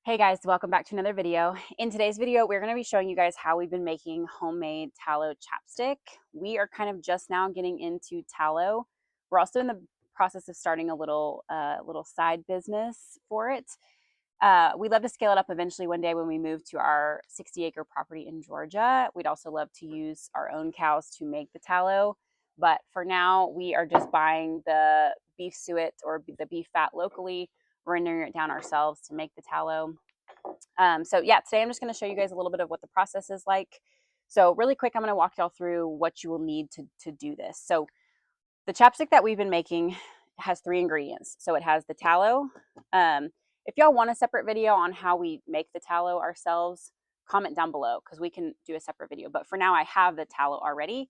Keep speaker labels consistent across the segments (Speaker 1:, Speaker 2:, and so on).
Speaker 1: Hey guys, welcome back to another video. In today's video, we're going to be showing you guys how we've been making homemade tallow chapstick. We are kind of just now getting into tallow. We're also in the process of starting a little side business for it. We'd love to scale it up eventually one day when we move to our 60-acre property in Georgia. We'd also love to use our own cows to make the tallow. But for now, we are just buying the beef suet or the beef fat locally, rendering it down ourselves to make the tallow. So yeah, today I'm just going to show you guys a little bit of what the process is like. So really quick, I'm going to walk y'all through what you will need to do this. So the chapstick that we've been making has 3 ingredients. So it has the tallow. If y'all want a separate video on how we make the tallow ourselves, comment down below because we can do a separate video. But for now, I have the tallow already.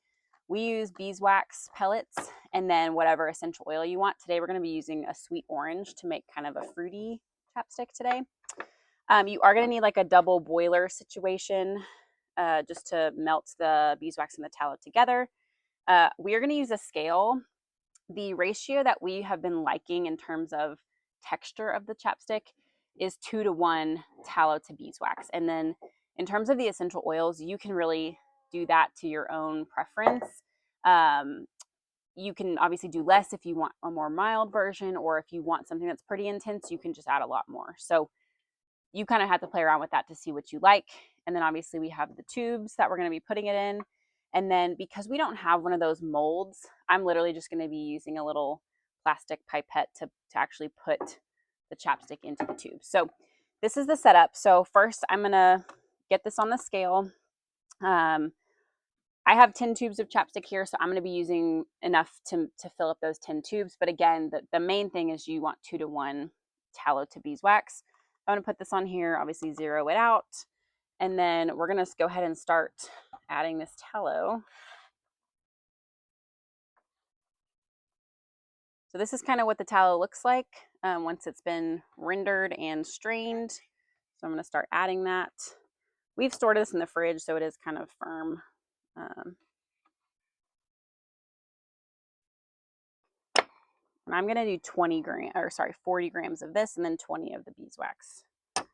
Speaker 1: We use beeswax pellets and then whatever essential oil you want. Today we're going to be using a sweet orange to make kind of a fruity chapstick today. You are going to need like a double boiler situation just to melt the beeswax and the tallow together. We are going to use a scale. The ratio that we have been liking in terms of texture of the chapstick is 2-to-1 tallow to beeswax. And then in terms of the essential oils, you can really do that to your own preference. You can obviously do less if you want a more mild version, or if you want something that's pretty intense, you can just add a lot more. So you kind of have to play around with that to see what you like. And then obviously we have the tubes that we're going to be putting it in. And then because we don't have one of those molds, I'm literally just going to be using a little plastic pipette to actually put the chapstick into the tube. So this is the setup. So first I'm going to get this on the scale. I have 10 tubes of chapstick here, so I'm going to be using enough to fill up those 10 tubes. But again, the main thing is you want 2-to-1 tallow to beeswax. I'm going to put this on here, obviously zero it out. And then we're going to go ahead and start adding this tallow. So this is kind of what the tallow looks like once it's been rendered and strained. So I'm going to start adding that. We've stored this in the fridge, so it is kind of firm. And I'm going to do 40 grams of this and then 20 of the beeswax. Let's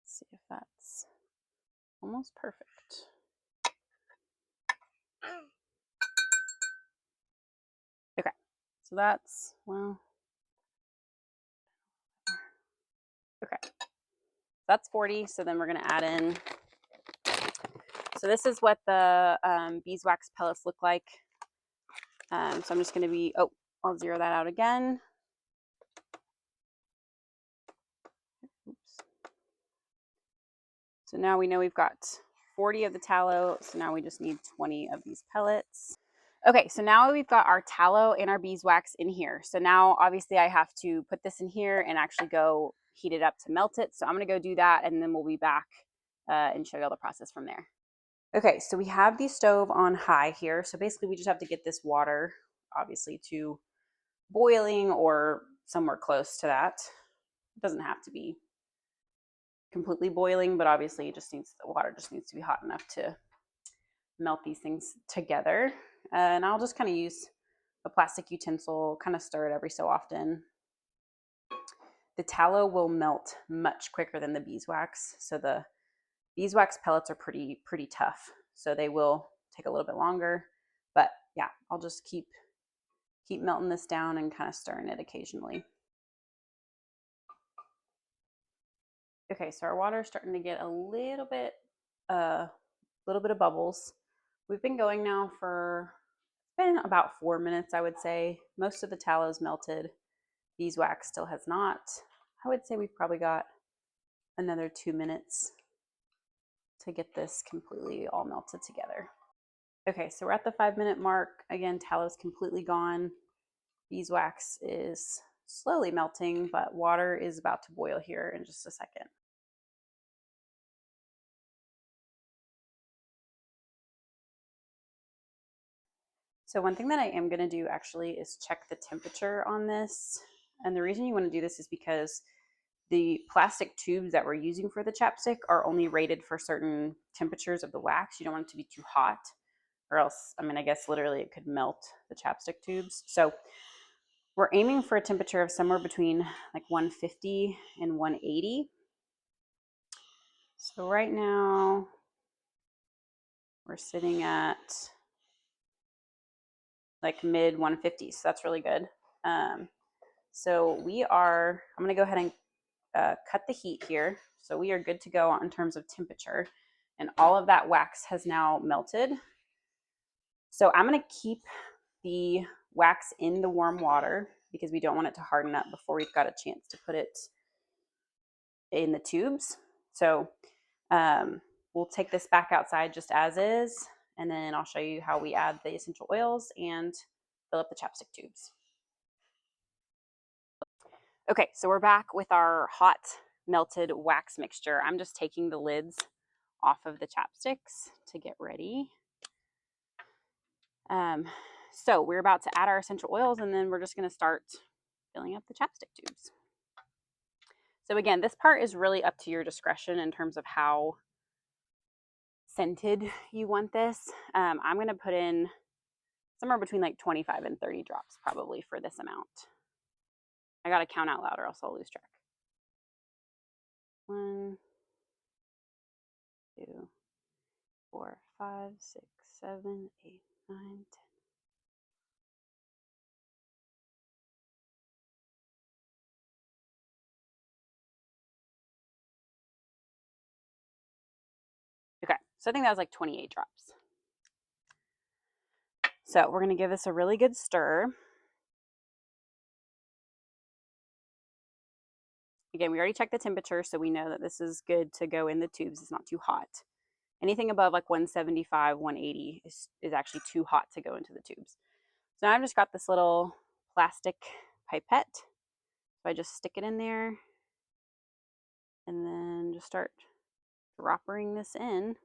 Speaker 1: see if that's almost perfect. Okay, so that's, well, okay, that's 40. So then we're going to add in, so this is what the beeswax pellets look like. So I'm just going to be, I'll zero that out again. Oops. So now we know we've got 40 of the tallow. So now we just need 20 of these pellets. Okay, so now we've got our tallow and our beeswax in here. So now obviously I have to put this in here and actually go heat it up to melt it. So I'm going to go do that and then we'll be back and show you all the process from there. Okay, so we have the stove on high here. So basically we just have to get this water obviously to boiling or somewhere close to that. It doesn't have to be completely boiling, but obviously the water just needs to be hot enough to melt these things together. And I'll just kind of use a plastic utensil, kind of stir it every so often. The tallow will melt much quicker than the beeswax. So the beeswax pellets are pretty tough. So they will take a little bit longer. But yeah, I'll just keep melting this down and kind of stirring it occasionally. Okay, so our water is starting to get a little bit of bubbles. We've been going now for, it's been about 4 minutes, I would say. Most of the tallow is melted. Beeswax still has not. I would say we've probably got another 2 minutes to get this completely all melted together. Okay, so we're at the 5-minute mark. Again, tallow is completely gone. Beeswax is slowly melting, but water is about to boil here in just a second. So one thing that I am going to do actually is check the temperature on this. And the reason you want to do this is because the plastic tubes that we're using for the chapstick are only rated for certain temperatures of the wax. You don't want it to be too hot. or else, I mean, I guess literally it could melt the chapstick tubes. So we're aiming for a temperature of somewhere between like 150 and 180. So right now we're sitting at like mid 150s. So that's really good. So I'm going to go ahead and cut the heat here. So we are good to go in terms of temperature. And all of that wax has now melted. So I'm going to keep the wax in the warm water because we don't want it to harden up before we've got a chance to put it in the tubes. So we'll take this back outside just as is, and then I'll show you how we add the essential oils and fill up the chapstick tubes. Okay, so we're back with our hot melted wax mixture. I'm just taking the lids off of the chapsticks to get ready. So we're about to add our essential oils, and then we're just going to start filling up the chapstick tubes. So again, this part is really up to your discretion in terms of how scented you want this. I'm going to put in somewhere between like 25 and 30 drops probably for this amount. I got to count out loud or else I'll lose track. 1, 2, 4, 5, 6, 7, 8, 9, 10. Okay, so I think that was like 28 drops. So we're going to give this a really good stir. Again, we already checked the temperature, so we know that this is good to go in the tubes. It's not too hot. Anything above like 175, 180 is actually too hot to go into the tubes. So now I've just got this little plastic pipette. So I just stick it in there and then just start dropping this in.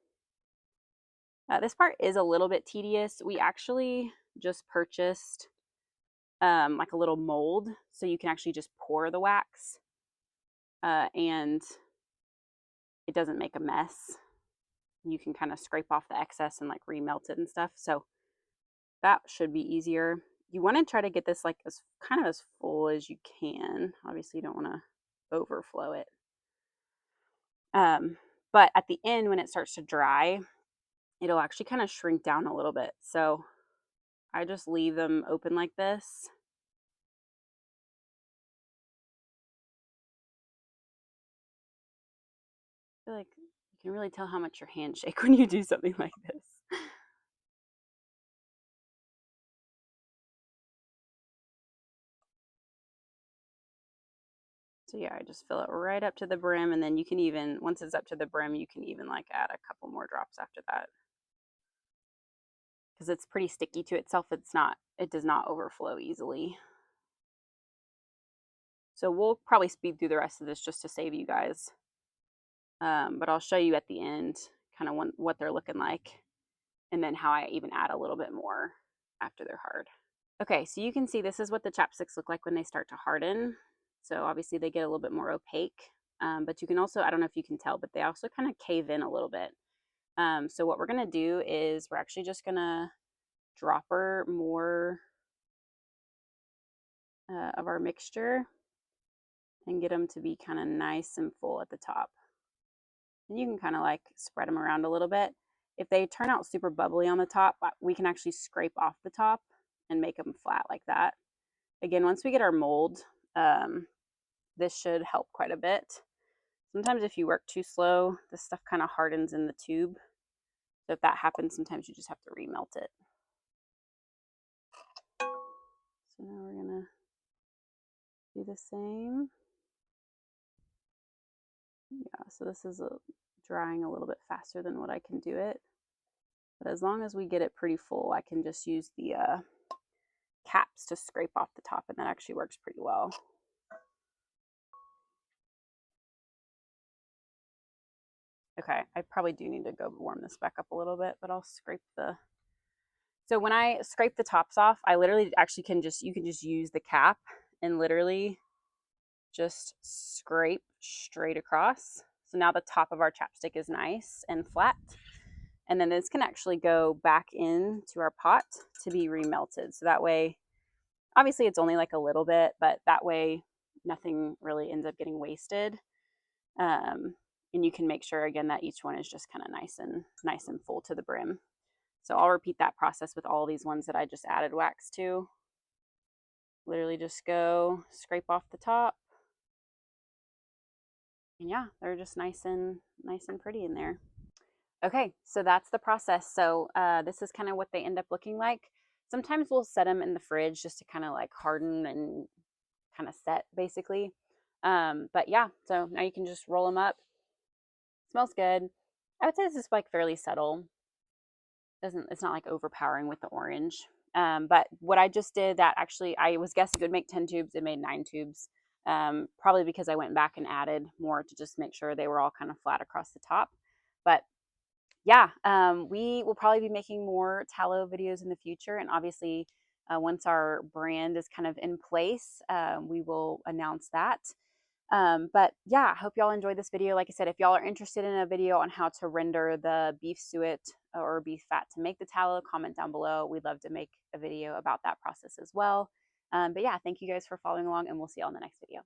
Speaker 1: This part is a little bit tedious. We actually just purchased like a little mold so you can actually just pour the wax and it doesn't make a mess. You can kind of scrape off the excess and like remelt it and stuff. So that should be easier. You want to try to get this like as kind of as full as you can. Obviously you don't want to overflow it. But at the end when it starts to dry, it'll actually kind of shrink down a little bit. So I just leave them open like this. I feel like you can really tell how much your hands shake when you do something like this. So yeah, I just fill it right up to the brim, and then you can even, once it's up to the brim, you can even like add a couple more drops after that. Because it's pretty sticky to itself, it does not overflow easily. So we'll probably speed through the rest of this just to save you guys. But I'll show you at the end kind of what they're looking like, and then how I even add a little bit more after they're hard. Okay, so you can see this is what the chapsticks look like when they start to harden. So obviously they get a little bit more opaque, but you can also, I don't know if you can tell, but they also kind of cave in a little bit. So what we're gonna do is we're actually just gonna dropper more of our mixture and get them to be kind of nice and full at the top. And you can kind of like spread them around a little bit. If they turn out super bubbly on the top, we can actually scrape off the top and make them flat like that. Again, once we get our mold, this should help quite a bit. Sometimes if you work too slow, this stuff kind of hardens in the tube. So if that happens, sometimes you just have to remelt it. So now we're gonna do the same. Yeah, so this is drying a little bit faster than what I can do it. But as long as we get it pretty full, I can just use the caps to scrape off the top, and that actually works pretty well. Okay, I probably do need to go warm this back up a little bit, but I'll scrape the... So when I scrape the tops off, I literally actually you can just use the cap and literally just scrape straight across. So now the top of our chapstick is nice and flat. And then this can actually go back into our pot to be remelted. So that way, obviously it's only like a little bit, but that way nothing really ends up getting wasted. And you can make sure again that each one is just kind of nice and full to the brim. So I'll repeat that process with all these ones that I just added wax to. Literally just go scrape off the top. And yeah, they're just nice and pretty in there. Okay, so that's the process. So this is kind of what they end up looking like. Sometimes we'll set them in the fridge just to kind of like harden and kind of set basically. But yeah, so now you can just roll them up. Smells good. I would say this is like fairly subtle. It's not like overpowering with the orange. But what I just did, that actually I was guessing it would make 10 tubes. It made 9 tubes. Probably because I went back and added more to just make sure they were all kind of flat across the top. But yeah, we will probably be making more tallow videos in the future. And obviously, once our brand is kind of in place, we will announce that. But yeah, I hope y'all enjoyed this video. Like I said, if y'all are interested in a video on how to render the beef suet or beef fat to make the tallow, comment down below. We'd love to make a video about that process as well. But yeah, thank you guys for following along, and we'll see y'all in the next video.